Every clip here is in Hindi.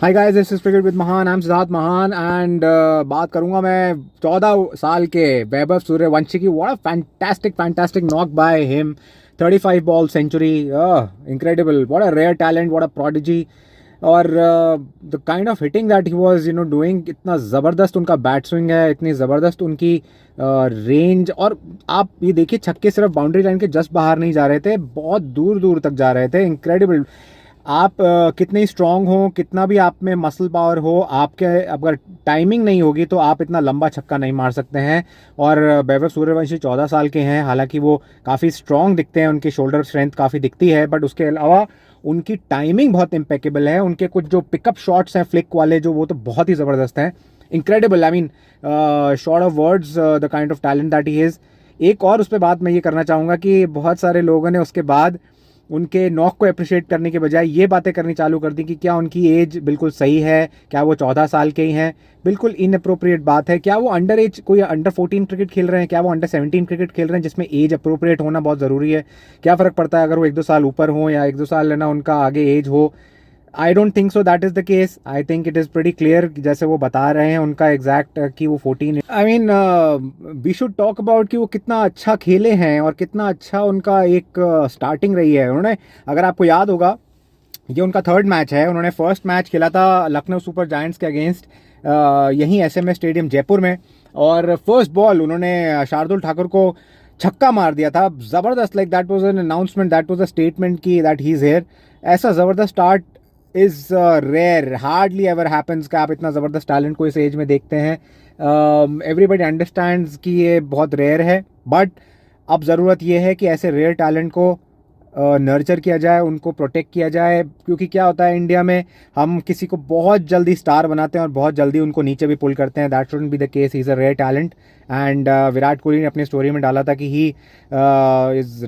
Hi guys, this is cricket with Mahan. I M Siddharth महान एंड बात करूंगा मैं 14 साल के वैभव सूर्यवंशी की। What a fantastic knock by him. 35 ball century, incredible. What a rare talent, what a prodigy. और the kind of hitting that he was doing, इतना ज़बरदस्त उनका बैट स्विंग है, इतनी ज़बरदस्त उनकी रेंज। और आप ये देखिए, छक्के सिर्फ बाउंड्री लाइन के जस्ट बाहर नहीं जा रहे थे, बहुत दूर दूर तक जा रहे थे। इनक्रेडिबल। आप कितने स्ट्रांग हो, कितना भी आप में मसल पावर हो, आपके अगर टाइमिंग नहीं होगी तो आप इतना लंबा छक्का नहीं मार सकते हैं। और वैभव सूर्यवंशी 14 साल के हैं, हालांकि वो काफ़ी स्ट्रांग दिखते हैं, उनकी शोल्डर स्ट्रेंथ काफ़ी दिखती है, बट उसके अलावा उनकी टाइमिंग बहुत इम्पेकेबल है। उनके कुछ जो पिकअप शॉट्स हैं फ्लिक वाले, जो वो तो बहुत ही ज़बरदस्त हैं। Incredible, I mean short of words the kind of talent that he is. एक और उस पर बात मैं ये करना चाहूँगा कि बहुत सारे लोगों ने उसके बाद उनके नॉक को अप्रिशिएट करने के बजाय ये बातें करनी चालू कर दी कि क्या उनकी एज बिल्कुल सही है, क्या वो 14 साल के ही हैं। बिल्कुल इनअप्रोप्रिएट बात है। क्या वो अंडर एज, कोई अंडर 14 क्रिकेट खेल रहे हैं, क्या वो अंडर 17 क्रिकेट खेल रहे हैं, जिसमें एज अप्रोप्रिएट होना बहुत ज़रूरी है। क्या फ़र्क पड़ता है अगर वो 1-2 साल ऊपर हो या 1-2 साल है ना उनका आगे एज हो। I don't think so that is the case. I think it is pretty clear, जैसे वो बता रहे हैं उनका एग्जैक्ट कि वो 14 है। I mean we should talk about कि वो कितना अच्छा खेले हैं और कितना अच्छा उनका एक स्टार्टिंग रही है। उन्होंने, अगर आपको याद होगा, ये उनका थर्ड मैच है। उन्होंने फर्स्ट मैच खेला था लखनऊ सुपर जायंट्स के अगेंस्ट, यहीं एसएमएस स्टेडियम जयपुर में। और फर्स्ट बॉल उन्होंने शार्दुल ठाकुर को छक्का मार दिया था, ज़बरदस्त। Like that was an announcement, that was a statement की दैट ही इज़ हेयर। ऐसा ज़बरदस्त start is rare, hardly ever happens कि आप इतना ज़बरदस्त टैलेंट को इस एज में देखते हैं। एवरीबडी अंडरस्टैंड्स कि ये बहुत रेयर है, बट अब ज़रूरत ये है कि ऐसे रेयर टैलेंट को नर्चर किया जाए, उनको प्रोटेक्ट किया जाए। क्योंकि क्या होता है इंडिया में, हम किसी को बहुत जल्दी स्टार बनाते हैं और बहुत जल्दी उनको नीचे भी पुल करते हैं। That shouldn't be the case. He is a rare talent. And Virat Kohli ने अपनी स्टोरी में डाला था कि ही इज़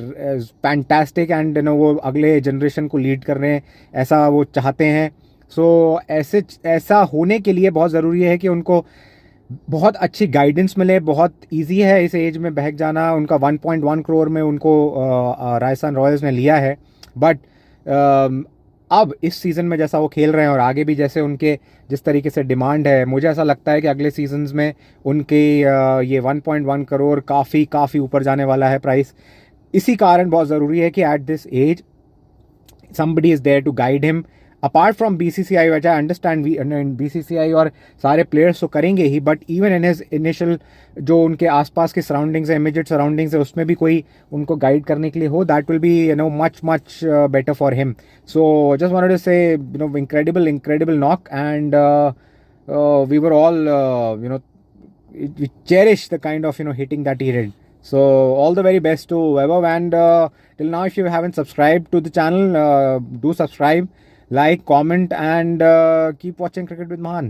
फैंटास्टिक एंड वो अगले जनरेशन को लीड कर रहे हैं, ऐसा वो चाहते हैं। सो ऐसा होने के लिए बहुत ज़रूरी है कि उनको बहुत अच्छी गाइडेंस मिले। बहुत इजी है इस एज में बहक जाना। उनका 1.1 करोड़ में उनको राजस्थान रॉयल्स ने लिया है, बट अब इस सीज़न में जैसा वो खेल रहे हैं और आगे भी जैसे उनके जिस तरीके से डिमांड है, मुझे ऐसा लगता है कि अगले सीजन्स में उनके ये 1.1 करोड़ काफ़ी ऊपर जाने वाला है प्राइस। इसी कारण बहुत ज़रूरी है कि at this age somebody is there to guide him. Apart from BCCI, which I understand, BCCI और सारे प्लेयर्स तो करेंगे ही, but even in his initial जो उनके आसपास के सराउंडिंग्स है, इमीडिएट सराउंडिंग्स है, उसमें भी कोई उनको गाइड करने के लिए हो, that will be much better for him. So just wanted to say incredible knock, and we were all we cherish the kind of hitting that he did. So all the very best to Vaibhav, and till now if you haven't subscribed to the channel, do subscribe, like, comment, and keep watching Cricket with Mahan.